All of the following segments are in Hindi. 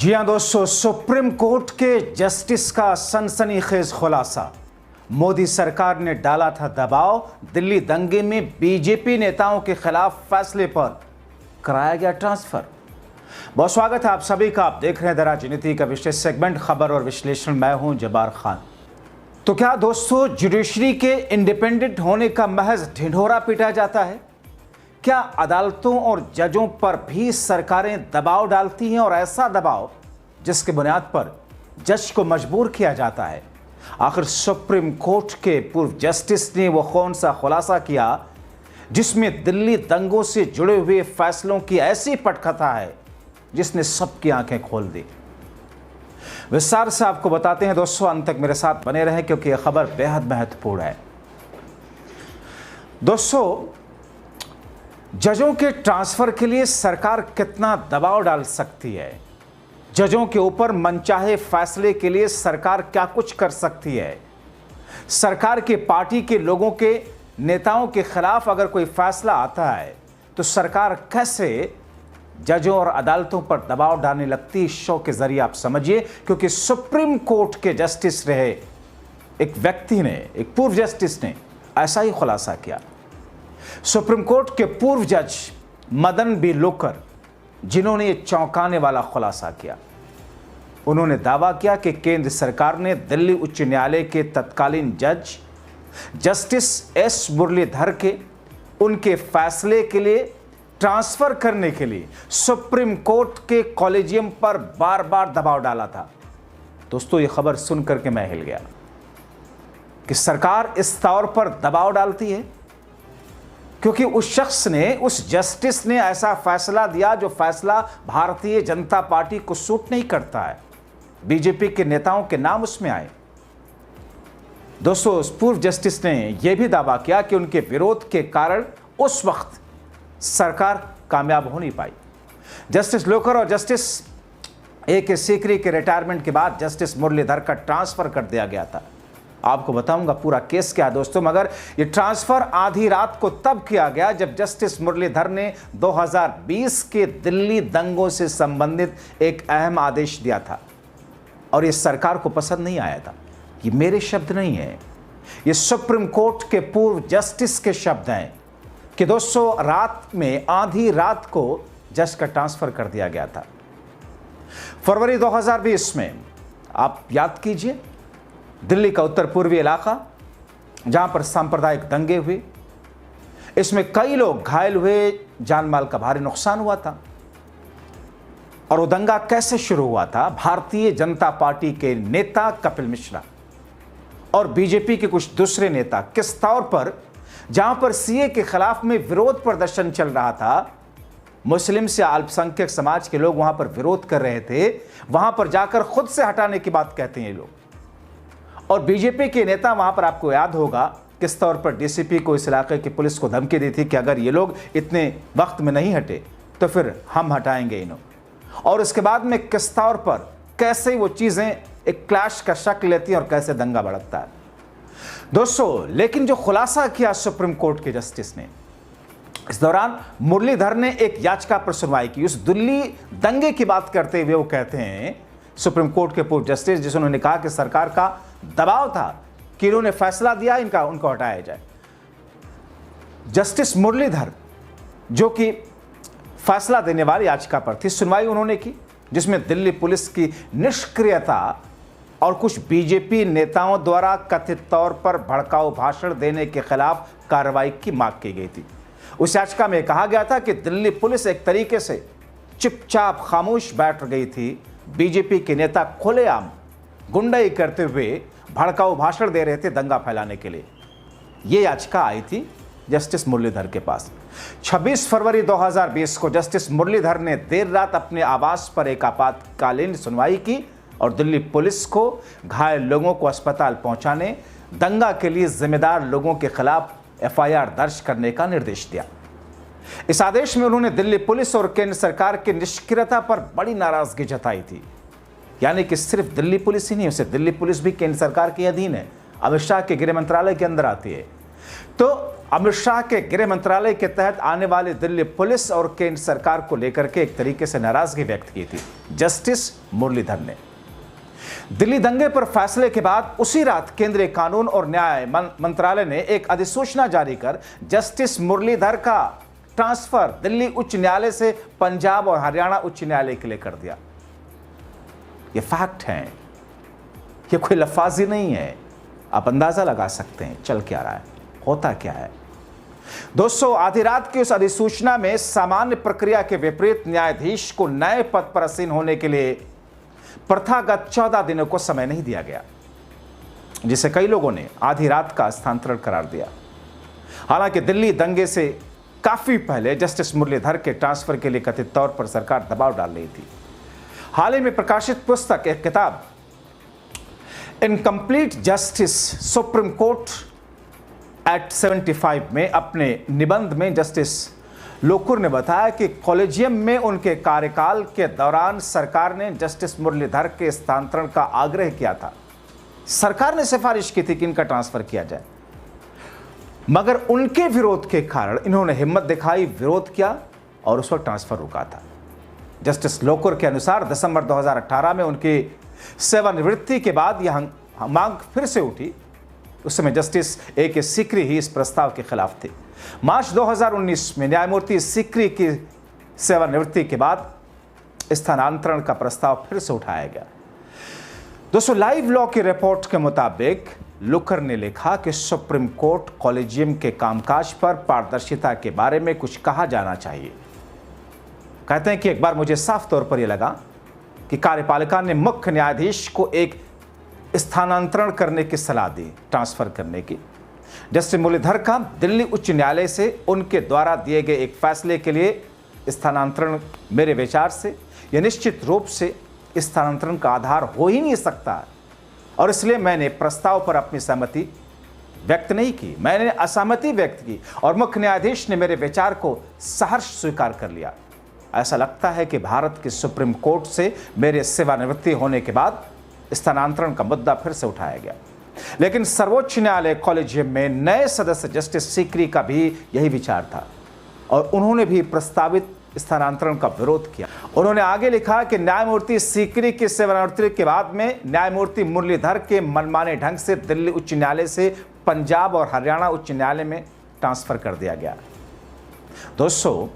जी हां दोस्तों, सुप्रीम कोर्ट के जस्टिस का सनसनीखेज खुलासा। मोदी सरकार ने डाला था दबाव, दिल्ली दंगे में बीजेपी नेताओं के खिलाफ फैसले पर कराया गया ट्रांसफर। बहुत स्वागत है आप सभी का। आप देख रहे हैं द राजनीति का विशेष सेगमेंट खबर और विश्लेषण। मैं हूं जब्बार खान। तो क्या दोस्तों जुडिशरी के इंडिपेंडेंट होने का महज ढिंढोरा पीटा जाता है? क्या अदालतों और जजों पर भी सरकारें दबाव डालती हैं, और ऐसा दबाव जिसके बुनियाद पर जज को मजबूर किया जाता है? आखिर सुप्रीम कोर्ट के पूर्व जस्टिस ने वो कौन सा खुलासा किया जिसमें दिल्ली दंगों से जुड़े हुए फैसलों की ऐसी पटकथा है जिसने सबकी आंखें खोल दी? विस्तार से आपको बताते हैं दोस्तों, अंत तक मेरे साथ बने रहें क्योंकि यह खबर बेहद महत्वपूर्ण है। दोस्तों, जजों के ट्रांसफर के लिए सरकार कितना दबाव डाल सकती है? जजों के ऊपर मनचाहे फैसले के लिए सरकार क्या कुछ कर सकती है? सरकार की पार्टी के लोगों के नेताओं के खिलाफ अगर कोई फैसला आता है तो सरकार कैसे जजों और अदालतों पर दबाव डालने लगती? इस शो के जरिए आप समझिए, क्योंकि सुप्रीम कोर्ट के जस्टिस रहे एक व्यक्ति ने, एक पूर्व जस्टिस ने ऐसा ही खुलासा किया। सुप्रीम कोर्ट के पूर्व जज मदन बी लोकुर, जिन्होंने ये चौंकाने वाला खुलासा किया, उन्होंने दावा किया कि केंद्र सरकार ने दिल्ली उच्च न्यायालय के तत्कालीन जज जस्टिस एस मुरलीधर के उनके फैसले के लिए ट्रांसफर करने के लिए सुप्रीम कोर्ट के कॉलेजियम पर बार बार दबाव डाला था। दोस्तों, ये खबर सुन करके मैं हिल गया कि सरकार इस तौर पर दबाव डालती है क्योंकि उस शख्स ने, उस जस्टिस ने ऐसा फैसला दिया जो फैसला भारतीय जनता पार्टी को सूट नहीं करता है। बीजेपी के नेताओं के नाम उसमें आए। दोस्तों, उस पूर्व जस्टिस ने यह भी दावा किया कि उनके विरोध के कारण उस वक्त सरकार कामयाब हो नहीं पाई। जस्टिस लोकुर और जस्टिस ए के सीकरी के रिटायरमेंट के बाद जस्टिस मुरलीधर का ट्रांसफर कर दिया गया था। आपको बताऊंगा पूरा केस क्या है दोस्तों, मगर ये ट्रांसफर आधी रात को तब किया गया जब जस्टिस मुरलीधर ने 2020 के दिल्ली दंगों से संबंधित एक अहम आदेश दिया था, और ये सरकार को पसंद नहीं आया था। ये मेरे शब्द नहीं है, ये सुप्रीम कोर्ट के पूर्व जस्टिस के शब्द हैं कि दोस्तों रात में, आधी रात को जज का ट्रांसफर कर दिया गया था। फरवरी 2020 में आप याद कीजिए, दिल्ली का उत्तर पूर्वी इलाका जहां पर सांप्रदायिक दंगे हुए, इसमें कई लोग घायल हुए, जान माल का भारी नुकसान हुआ था। और वो दंगा कैसे शुरू हुआ था? भारतीय जनता पार्टी के नेता कपिल मिश्रा और बीजेपी के कुछ दूसरे नेता किस तौर पर, जहां पर सीए के खिलाफ में विरोध प्रदर्शन चल रहा था, मुस्लिम से अल्पसंख्यक समाज के लोग वहां पर विरोध कर रहे थे, वहां पर जाकर खुद से हटाने की बात कहते हैं ये लोग। और बीजेपी के नेता वहां पर, आपको याद होगा, किस तौर पर डीसीपी को, इस इलाके की पुलिस को धमकी दी थी कि अगर ये लोग इतने वक्त में नहीं हटे तो फिर हम हटाएंगे इन्हों। और उसके बाद में किस तौर पर, कैसे वो चीजें एक क्लैश का शक्ल लेती हैं और कैसे दंगा भड़कता है दोस्तों। लेकिन जो खुलासा किया सुप्रीम कोर्ट के जस्टिस ने, इस दौरान मुरलीधर ने एक याचिका पर सुनवाई की। उस दिल्ली दंगे की बात करते हुए वो कहते हैं, सुप्रीम कोर्ट के पूर्व जस्टिस, जिन्होंने कहा कि सरकार का दबाव था कि इन्होंने फैसला दिया उनको हटाया जाए। जस्टिस मुरलीधर, जो कि फैसला देने वाली याचिका पर थी, सुनवाई उन्होंने की जिसमें दिल्ली पुलिस की निष्क्रियता और कुछ बीजेपी नेताओं द्वारा कथित तौर पर भड़काऊ भाषण देने के खिलाफ कार्रवाई की मांग की गई थी। उस याचिका में कहा गया था कि दिल्ली पुलिस एक तरीके से चुपचाप खामोश बैठ गई थी। बीजेपी के नेता खुलेआम गुंडाई करते हुए भड़काऊ भाषण दे रहे थे दंगा फैलाने के लिए। यह याचिका आई थी जस्टिस मुरलीधर के पास। 26 फरवरी 2020 को जस्टिस मुरलीधर ने देर रात अपने आवास पर एक आपातकालीन सुनवाई की और दिल्ली पुलिस को घायल लोगों को अस्पताल पहुंचाने, दंगा के लिए जिम्मेदार लोगों के खिलाफ एफआईआर दर्ज करने का निर्देश दिया। इस आदेश में उन्होंने दिल्ली पुलिस और केंद्र सरकार की निष्क्रियता पर बड़ी नाराजगी जताई थी। यानी कि सिर्फ दिल्ली पुलिस ही नहीं, उसे दिल्ली पुलिस भी केंद्र सरकार के अधीन है, अमित शाह के गृह मंत्रालय के अंदर आती है। तो अमित शाह के गृह मंत्रालय के तहत आने वाली दिल्ली पुलिस और केंद्र सरकार को लेकर के एक तरीके से नाराजगी व्यक्त की थी जस्टिस मुरलीधर ने। दिल्ली दंगे पर फैसले के बाद उसी रात केंद्रीय कानून और न्याय मंत्रालय ने एक अधिसूचना जारी कर जस्टिस मुरलीधर का ट्रांसफर दिल्ली उच्च न्यायालय से पंजाब और हरियाणा उच्च न्यायालय के लिए कर दिया। ये फैक्ट है, ये कोई लफाजी नहीं है। आप अंदाजा लगा सकते हैं चल क्या रहा है, होता क्या है। दोस्तों, आधी रात की उस अधिसूचना में सामान्य प्रक्रिया के विपरीत न्यायाधीश को नए पद पर आसीन होने के लिए प्रथागत 14 दिनों को समय नहीं दिया गया, जिसे कई लोगों ने आधी रात का स्थानांतरण करार दिया। हालांकि दिल्ली दंगे से काफी पहले जस्टिस मुरलीधर के ट्रांसफर के लिए कथित तौर पर सरकार दबाव डाल रही थी। हाल ही में प्रकाशित पुस्तक एक किताब incomplete justice supreme court at 75 में अपने निबंध में जस्टिस लोकुर ने बताया कि कॉलेजियम में उनके कार्यकाल के दौरान सरकार ने जस्टिस मुरलीधर के स्थानांतरण का आग्रह किया था। सरकार ने सिफारिश की थी कि इनका ट्रांसफर किया जाए, मगर उनके विरोध के कारण इन्होंने हिम्मत दिखाई, विरोध किया और उस वक्त ट्रांसफर रुका था। जस्टिस लोकुर के अनुसार दिसंबर 2018 में उनकी सेवानिवृत्ति के बाद यह मांग फिर से उठी। उस समय जस्टिस A.K. सीकरी ही इस प्रस्ताव के खिलाफ थे। मार्च 2019 में न्यायमूर्ति सीकरी की सेवानिवृत्ति के बाद स्थानांतरण का प्रस्ताव फिर से उठाया गया। दोस्तों, लाइव लॉ की रिपोर्ट के मुताबिक लुकर ने लिखा कि सुप्रीम कोर्ट कॉलेजियम के कामकाज पर पारदर्शिता के बारे में कुछ कहा जाना चाहिए। कहते हैं कि एक बार मुझे साफ तौर पर यह लगा कि कार्यपालिका ने मुख्य न्यायाधीश को एक स्थानांतरण करने की सलाह दी, ट्रांसफर करने की। जस्टिस मुरलीधर का दिल्ली उच्च न्यायालय से उनके द्वारा दिए गए एक फैसले के लिए स्थानांतरण मेरे विचार से यह निश्चित रूप से स्थानांतरण का आधार हो ही नहीं सकता, और इसलिए मैंने प्रस्ताव पर अपनी सहमति व्यक्त नहीं की, मैंने असहमति व्यक्त की और मुख्य न्यायाधीश ने मेरे विचार को सहर्ष स्वीकार कर लिया। ऐसा लगता है कि भारत की सुप्रीम कोर्ट से मेरे सेवानिवृत्ति होने के बाद स्थानांतरण का मुद्दा फिर से उठाया गया, लेकिन सर्वोच्च न्यायालय कॉलेजियम में नए सदस्य जस्टिस सीकरी का भी यही विचार था और उन्होंने भी प्रस्तावित स्थानांतरण का विरोध किया। उन्होंने आगे लिखा कि न्यायमूर्ति सीकरी की सेवानिवृत्ति के बाद में न्यायमूर्ति मुरलीधर के मनमाने ढंग से दिल्ली उच्च न्यायालय से पंजाब और हरियाणा उच्च न्यायालय में ट्रांसफर कर दिया गया। दोस्तों,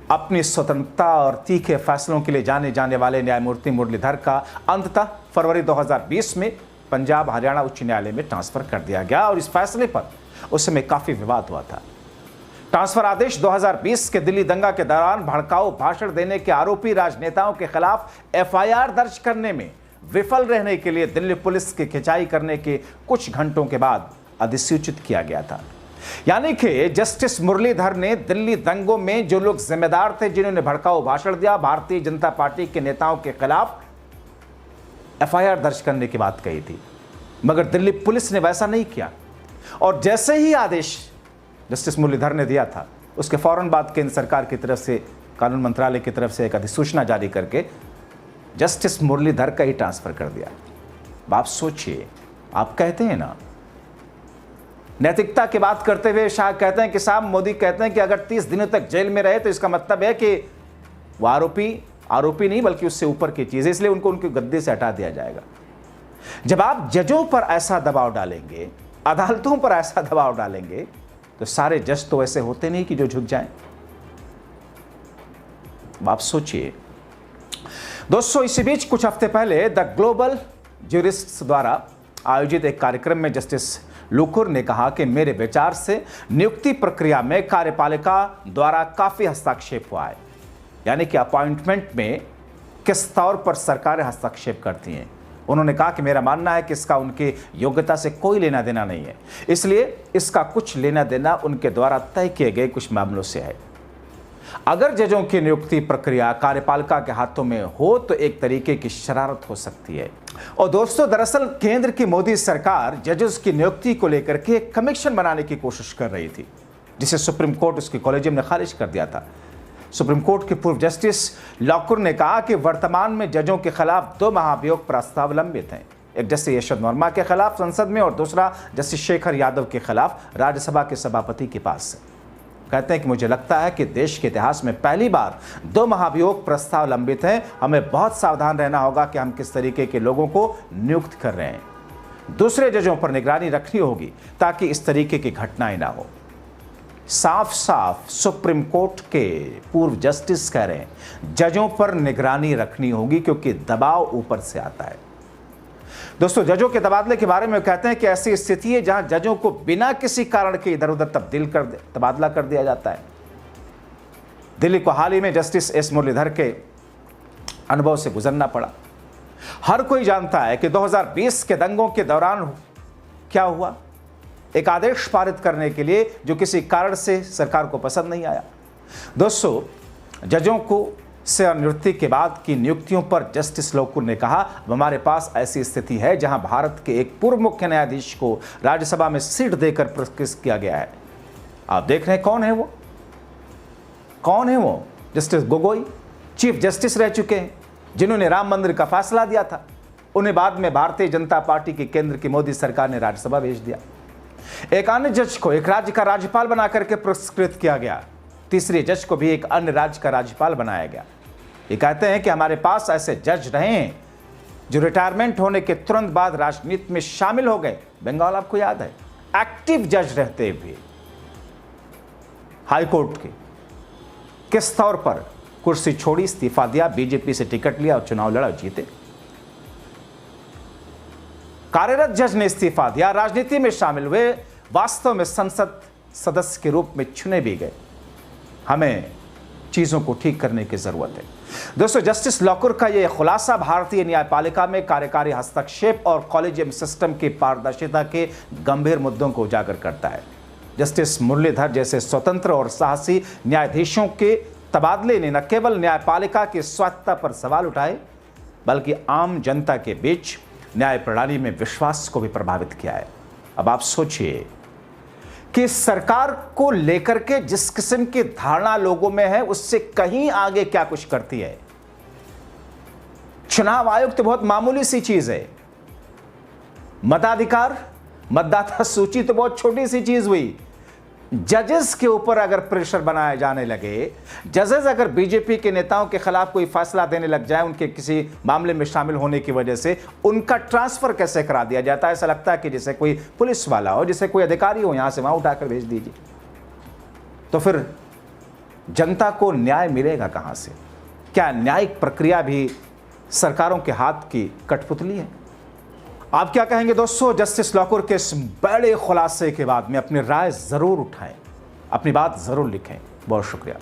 अपनी स्वतंत्रता और तीखे फैसलों के लिए जाने जाने वाले न्यायमूर्ति मुरलीधर का अंततः फरवरी 2020 में पंजाब हरियाणा उच्च न्यायालय में ट्रांसफर कर दिया गया और इस फैसले पर उस समय काफी विवाद हुआ था। ट्रांसफर आदेश 2020 के दिल्ली दंगा के दौरान भड़काऊ भाषण देने के आरोपी राजनेताओं के खिलाफ FIR दर्ज करने में विफल रहने के लिए दिल्ली पुलिस की खिंचाई करने के कुछ घंटों के बाद अधिसूचित किया गया था। यानी कि जस्टिस मुरलीधर ने दिल्ली दंगों में जो लोग जिम्मेदार थे, जिन्होंने भड़काऊ भाषण दिया, भारतीय जनता पार्टी के नेताओं के खिलाफ FIR दर्ज करने की बात कही थी, मगर दिल्ली पुलिस ने वैसा नहीं किया। और जैसे ही आदेश जस्टिस मुरलीधर ने दिया था, उसके फौरन बाद केंद्र सरकार की तरफ से, कानून मंत्रालय की तरफ से एक अधिसूचना जारी करके जस्टिस मुरलीधर का ही ट्रांसफर कर दिया। आप सोचिए, आप कहते हैं ना, नैतिकता की बात करते हुए शाह कहते हैं कि साहब मोदी कहते हैं कि अगर 30 दिनों तक जेल में रहे तो इसका मतलब है कि वो आरोपी नहीं बल्कि उससे ऊपर की चीज है, इसलिए उनको उनके गद्दे से हटा दिया जाएगा। जब आप जजों पर ऐसा दबाव डालेंगे, अदालतों पर ऐसा दबाव डालेंगे, तो सारे जज तो ऐसे होते नहीं कि जो झुक जाएं। आप सोचिए। दोस्तों, इसी बीच कुछ हफ्ते पहले द ग्लोबल ज्यूरिस्ट्स द्वारा आयोजित एक कार्यक्रम में जस्टिस लोकुर ने कहा कि मेरे विचार से नियुक्ति प्रक्रिया में कार्यपालिका द्वारा काफी हस्तक्षेप हुआ है। यानी कि अपॉइंटमेंट में किस तौर पर सरकारें हस्तक्षेप करती हैं। उन्होंने कहा कि मेरा मानना है कि इसका उनकी योग्यता से कोई लेना देना नहीं है, इसलिए इसका कुछ लेना देना उनके द्वारा तय किए गए कुछ मामलों से है। अगर जजों की नियुक्ति प्रक्रिया कार्यपालिका के हाथों में हो तो एक तरीके की शरारत हो सकती है। और दोस्तों, दरअसल केंद्र की मोदी सरकार जजेस की नियुक्ति को लेकर के एक कमीशन बनाने की कोशिश कर रही थी, जिसे सुप्रीम कोर्ट उसके कॉलेजियम ने खारिज कर दिया था। सुप्रीम कोर्ट के पूर्व जस्टिस लोकुर ने कहा कि वर्तमान में जजों के खिलाफ 2 महाभियोग प्रस्ताव लंबित हैं। एक जस्टिस यशवंत वर्मा के खिलाफ संसद में और दूसरा जस्टिस शेखर यादव के खिलाफ राज्यसभा के सभापति के पास। कहते हैं कि मुझे लगता है कि देश के इतिहास में पहली बार 2 महाभियोग प्रस्ताव लंबित हैं। हमें बहुत सावधान रहना होगा कि हम किस तरीके के लोगों को नियुक्त कर रहे हैं। दूसरे जजों पर निगरानी रखनी होगी ताकि इस तरीके की घटनाएं ना हो। साफ साफ सुप्रीम कोर्ट के पूर्व जस्टिस कह रहे हैं जजों पर निगरानी रखनी होगी क्योंकि दबाव ऊपर से आता है। दोस्तों, जजों के तबादले के बारे में कहते हैं कि ऐसी स्थिति है जहां जजों को बिना किसी कारण के इधर उधर तबादला कर दिया जाता है। दिल्ली को हाल ही में जस्टिस एस मुरलीधर के अनुभव से गुजरना पड़ा। हर कोई जानता है कि 2020 के दंगों के दौरान क्या हुआ। एक आदेश पारित करने के लिए जो किसी कारण से सरकार को पसंद नहीं आया। दोस्तों, जजों को सेवानिवृत्ति के बाद की नियुक्तियों पर जस्टिस लोकुर ने कहा, अब हमारे पास ऐसी स्थिति है जहां भारत के एक पूर्व मुख्य न्यायाधीश को राज्यसभा में सीट देकर पुरस्कृत किया गया है। आप देख रहे हैं कौन है वो? कौन है वो? जस्टिस गोगोई चीफ जस्टिस रह चुके हैं, जिन्होंने राम मंदिर का फैसला दिया था। उन्हें बाद में भारतीय जनता पार्टी की केंद्र की मोदी सरकार ने राज्यसभा भेज दिया। एक अन्य जज को एक राज्य का राज्यपाल बना करके पुरस्कृत किया गया। तीसरे जज को भी एक अन्य राज्य का राज्यपाल बनाया गया। ये कहते हैं कि हमारे पास ऐसे जज रहे हैं जो रिटायरमेंट होने के तुरंत बाद राजनीति में शामिल हो गए। बंगाल आपको याद है, एक्टिव जज रहते हुए हाईकोर्ट के किस तौर पर कुर्सी छोड़ी, इस्तीफा दिया, बीजेपी से टिकट लिया और चुनाव लड़ा, जीते। कार्यरत जज ने इस्तीफा दिया, राजनीति में शामिल हुए, वास्तव में संसद सदस्य के रूप में चुने भी गए। हमें चीजों को ठीक करने की जरूरत है। दोस्तों, जस्टिस लोकुर का यह खुलासा भारतीय न्यायपालिका में कार्यकारी हस्तक्षेप और कॉलेजियम सिस्टम की पारदर्शिता के गंभीर मुद्दों को उजागर करता है। जस्टिस मुरलीधर जैसे स्वतंत्र और साहसी न्यायाधीशों के तबादले ने न केवल न्यायपालिका की स्वायत्तता पर सवाल उठाए, बल्कि आम जनता के बीच न्याय प्रणाली में विश्वास को भी प्रभावित किया है। अब आप सोचिए कि सरकार को लेकर के जिस किस्म की धारणा लोगों में है, उससे कहीं आगे क्या कुछ करती है। चुनाव आयोग तो बहुत मामूली सी चीज है, मताधिकार, मतदाता सूची तो बहुत छोटी सी चीज हुई। जजेस के ऊपर अगर प्रेशर बनाए जाने लगे, जजेस अगर बीजेपी के नेताओं के खिलाफ कोई फैसला देने लग जाए, उनके किसी मामले में शामिल होने की वजह से उनका ट्रांसफर कैसे करा दिया जाता है। ऐसा लगता है कि जैसे कोई पुलिस वाला हो, जैसे कोई अधिकारी हो, यहां से वहां उठाकर भेज दीजिए। तो फिर जनता को न्याय मिलेगा कहां से? क्या न्यायिक प्रक्रिया भी सरकारों के हाथ की कठपुतली है? आप क्या कहेंगे दोस्तों? जस्टिस लोकुर के इस बड़े खुलासे के बाद में अपनी राय जरूर उठाएं, अपनी बात जरूर लिखें। बहुत शुक्रिया।